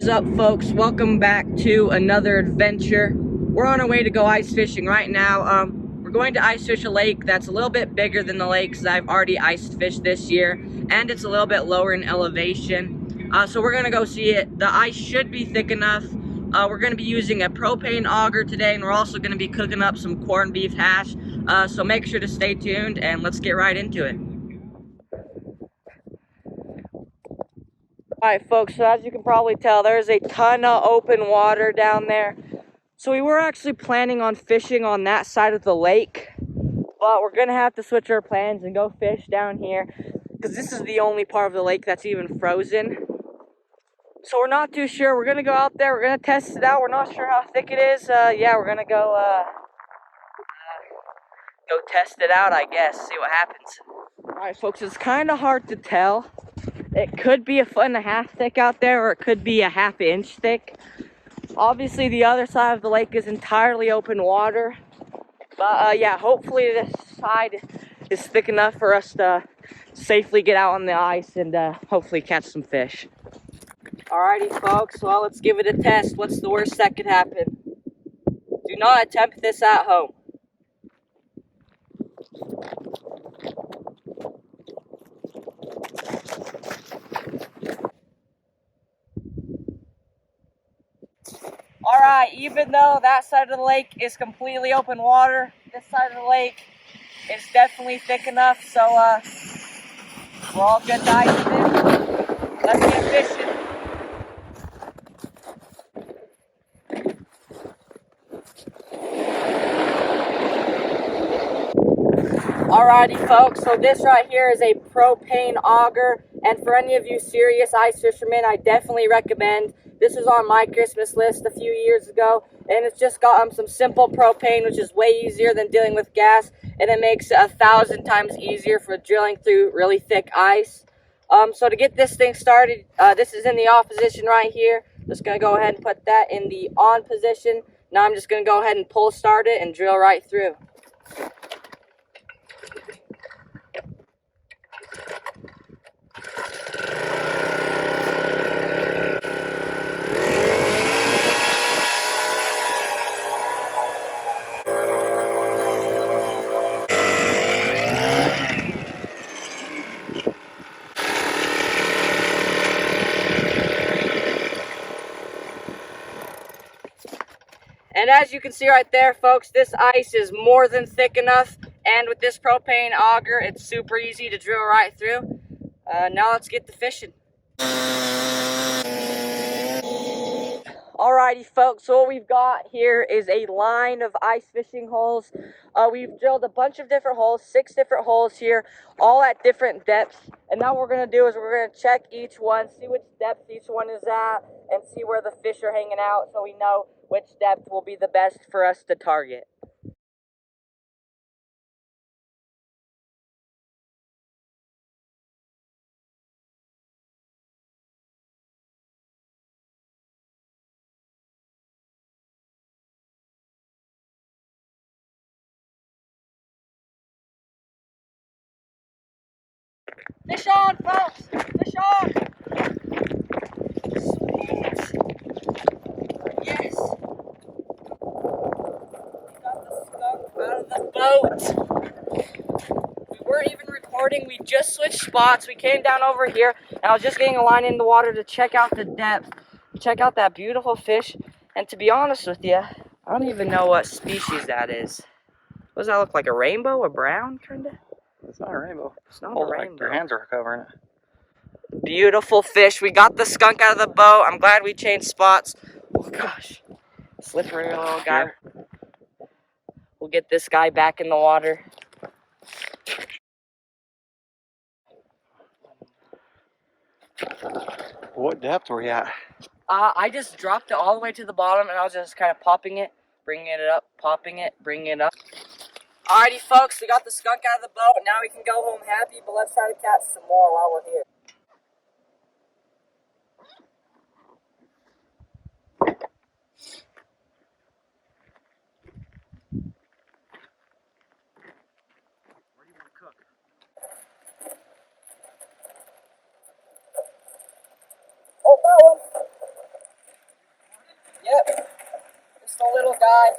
up, folks? Welcome back to another adventure. We're on our way to go ice fishing right now. We're going to ice fish a lake that's a little bit bigger than the lakes I've already ice fished this year, and it's a little bit lower in elevation. So we're gonna go see it. The ice should be thick enough. We're gonna be using a propane auger today, and we're also gonna be cooking up some corned beef hash. So make sure to stay tuned, and let's get right into it. Alright folks, so as you can probably tell, there's a ton of open water down there. So we were actually planning on fishing on that side of the lake, but we're gonna have to switch our plans and go fish down here because this is the only part of the lake that's even frozen. So we're not too sure. We're gonna go out there, we're gonna test it out. We're not sure how thick it is. Yeah, we're gonna go test it out, I guess, see what happens. Alright folks, it's kind of hard to tell. It could be 1.5 feet thick out there, or it could be 1/2 inch thick. Obviously, the other side of the lake is entirely open water. But yeah, hopefully this side is thick enough for us to safely get out on the ice and hopefully catch some fish. Alrighty, folks, well, let's give it a test. What's the worst that could happen? Do not attempt this at home. Alright, even though that side of the lake is completely open water, this side of the lake is definitely thick enough, so we're all good to ice fish. Let's get fishing. Alrighty folks, so this right here is a propane auger, and for any of you serious ice fishermen, I definitely recommend. This was on my Christmas list a few years ago, and it's just got some simple propane, which is way easier than dealing with gas, and it makes it 1,000 times easier for drilling through really thick ice. So to get this thing started, this is in the off position right here. Just going to go ahead and put that in the on position. Now I'm just going to go ahead and pull start it and drill right through. And as you can see right there, folks, this ice is more than thick enough. And with this propane auger, it's super easy to drill right through. Now let's get to fishing. Alrighty, folks, so what we've got here is a line of ice fishing holes. We've drilled a bunch of different holes, 6 different holes here, all at different depths. And now what we're going to do is we're going to check each one, see which depth each one is at, and see where the fish are hanging out so we know which depth will be the best for us to target. Fish on, folks! Fish on! Sweet! Yes! We got the skunk out of the boat! We weren't even recording, we just switched spots. We came down over here, and I was just getting a line in the water to check out the depth. Check out that beautiful fish, and to be honest with you, I don't even know what species that is. What does that look like, a rainbow, a brown, kinda? It's not a rainbow. It's not a rainbow. Like your hands are covering it. Beautiful fish. We got the skunk out of the boat. I'm glad we changed spots. Oh gosh. Slippery little guy. Sure. We'll get this guy back in the water. What depth were you at? I just dropped it all the way to the bottom, and I was just kind of popping it, bringing it up, popping it, bringing it up. Alrighty, folks, we got the skunk out of the boat. Now we can go home happy, but let's try to catch some more while we're here. Where do you want to cook? Oh, that one! Yep, just a little guy.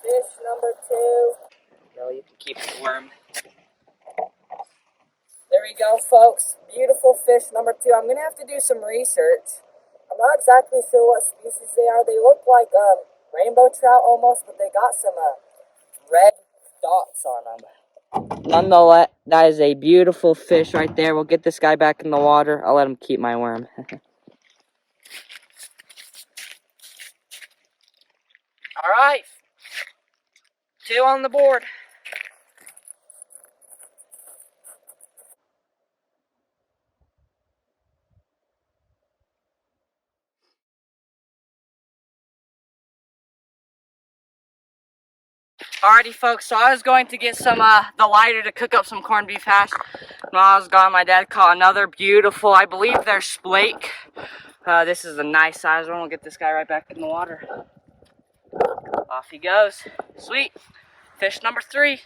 Fish number 2. No, you can keep the worm. There we go, folks. Beautiful fish number 2. I'm going to have to do some research. I'm not exactly sure what species they are. They look like rainbow trout almost, but they got some red dots on them. Nonetheless, that is a beautiful fish right there. We'll get this guy back in the water. I'll let him keep my worm. All right. 2 on the board. Alrighty, folks, so I was going to get some the lighter to cook up some corned beef hash. While I was gone, my dad caught another beautiful, I believe they're splake. This is a nice size one. We'll get this guy right back in the water. Off he goes. Sweet. Fish number 3.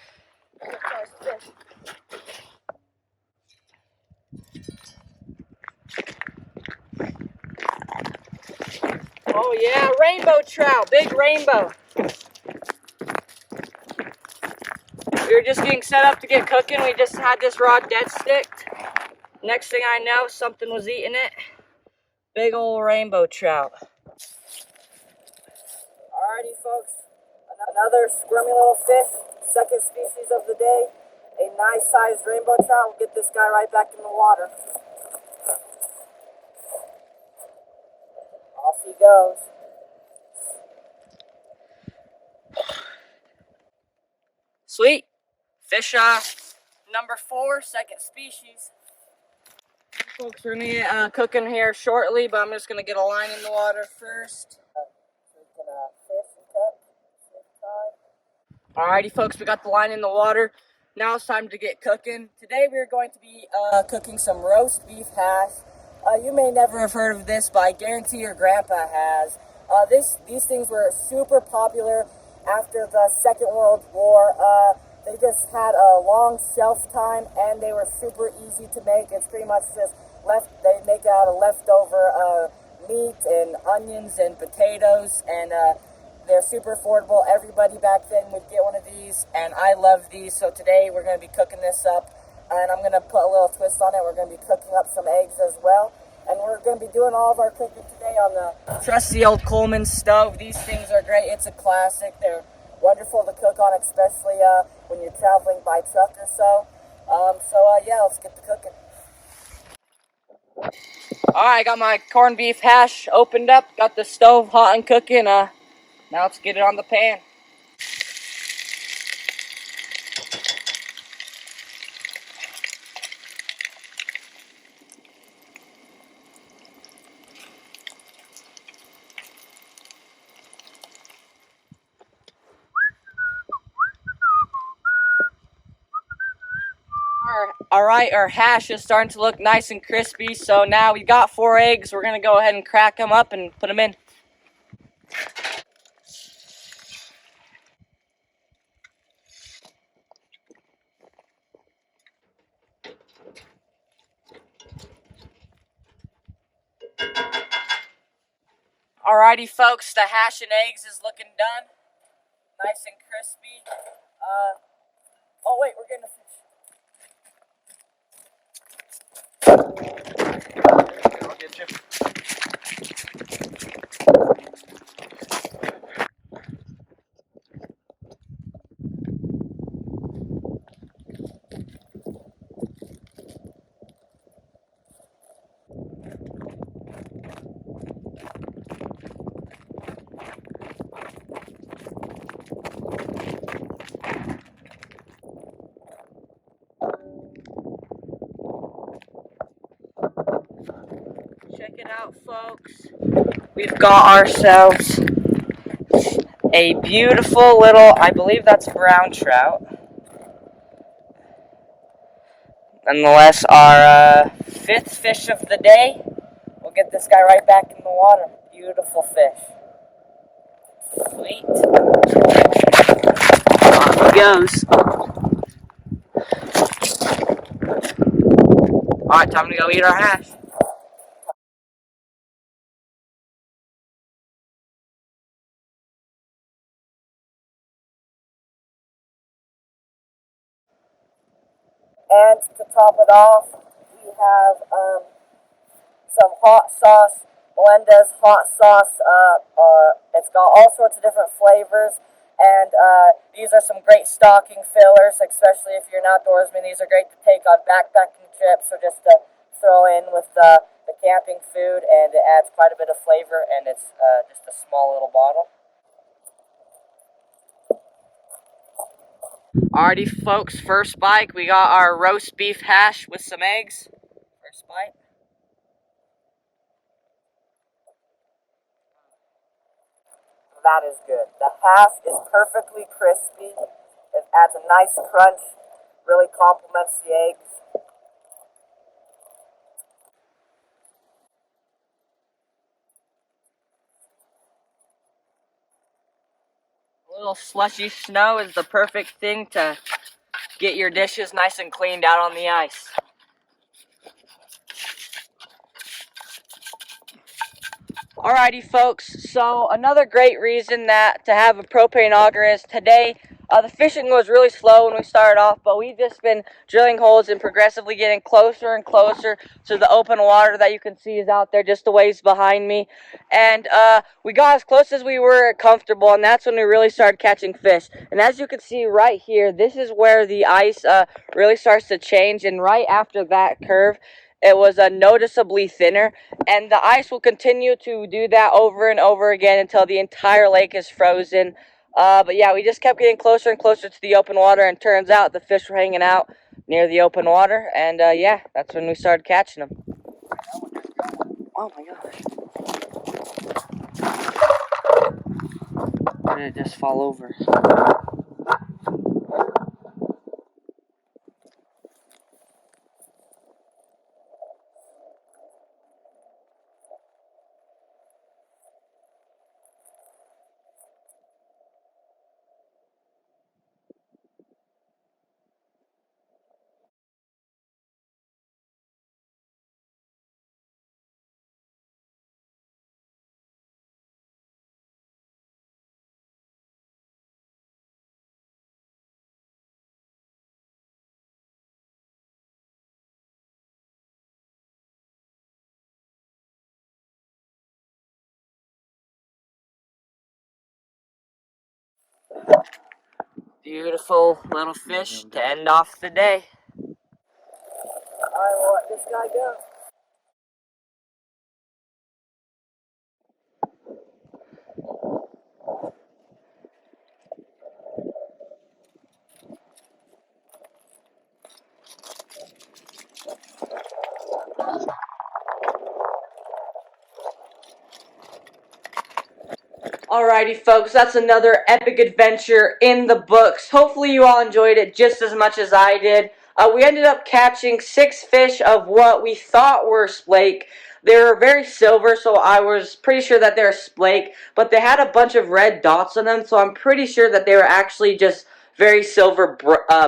Oh yeah, rainbow trout, big rainbow. We were just getting set up to get cooking. We just had this rod dead sticked. Next thing I know, something was eating it. Big old rainbow trout. Alrighty, folks. Another squirmy little fish. Second species of the day. A nice sized rainbow trout. We'll get this guy right back in the water. Off he goes. Sweet. Fish number 4, second species. Folks, we're gonna get cooking here shortly, but I'm just gonna get a line in the water first. Alrighty, folks, we got the line in the water. Now it's time to get cooking. Today we are going to be cooking some roast beef hash. You may never have heard of this, but I guarantee your grandpa has. These things were super popular after the Second World War. They just had a long shelf time, and they were super easy to make. It's pretty much just they make it out of leftover meat and onions and potatoes, and they're super affordable. Everybody back then would get one of these, and I love these. So today we're going to be cooking this up, and I'm going to put a little twist on it. We're going to be cooking up some eggs as well, and we're going to be doing all of our cooking today on the trusty old Coleman stove. These things are great. It's a classic. They're wonderful to cook on, especially when you're traveling by truck or so. Yeah, let's get to cooking. Alright, I got my corned beef hash opened up, got the stove hot and cooking. Now let's get it on the pan. Alright, our hash is starting to look nice and crispy, so now we got 4 eggs. We're going to go ahead and crack them up and put them in. Alrighty, folks, the hash and eggs is looking done. Nice and crispy. Oh wait, we're getting a fish. I'll get you. Check it out, folks. We've got ourselves a beautiful little, I believe that's brown trout. Nonetheless, our 5th fish of the day. We'll get this guy right back in the water. Beautiful fish. Sweet. Off he goes. Alright, time to go eat our hash. And to top it off, we have some hot sauce, Melinda's hot sauce. It's got all sorts of different flavors, and these are some great stocking fillers, especially if you're an outdoorsman. These are great to take on backpacking trips or just to throw in with the camping food, and it adds quite a bit of flavor, and it's just a small little bottle. Alrighty, folks, first bite, we got our roast beef hash with some eggs. First bite. That is good. The hash is perfectly crispy. It adds a nice crunch, really complements the eggs. A little slushy snow is the perfect thing to get your dishes nice and cleaned out on the ice. Alrighty, folks, so another great reason that to have a propane auger is today the fishing was really slow when we started off, but we've just been drilling holes and progressively getting closer and closer to the open water that you can see is out there just a ways behind me. And we got as close as we were comfortable, and that's when we really started catching fish. And as you can see right here, this is where the ice really starts to change, and right after that curve, it was noticeably thinner, and the ice will continue to do that over and over again until the entire lake is frozen. But yeah, we just kept getting closer and closer to the open water, and turns out the fish were hanging out near the open water, and yeah, that's when we started catching them. Oh my gosh. Where did it just fall over? Beautiful little fish to end off the day. I will let this guy go. Alrighty, folks, that's another epic adventure in the books. Hopefully you all enjoyed it just as much as I did. We ended up catching 6 fish of what we thought were splake. They were very silver, so I was pretty sure that they were splake, but they had a bunch of red dots on them, so I'm pretty sure that they were actually just very silver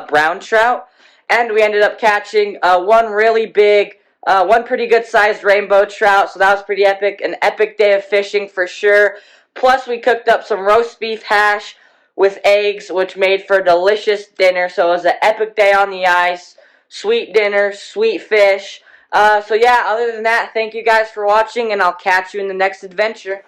brown trout. And we ended up catching one really big, one pretty good sized rainbow trout, so that was pretty epic. An epic day of fishing for sure. Plus, we cooked up some roast beef hash with eggs, which made for a delicious dinner. So it was an epic day on the ice. Sweet dinner, sweet fish. So yeah, other than that, thank you guys for watching, and I'll catch you in the next adventure.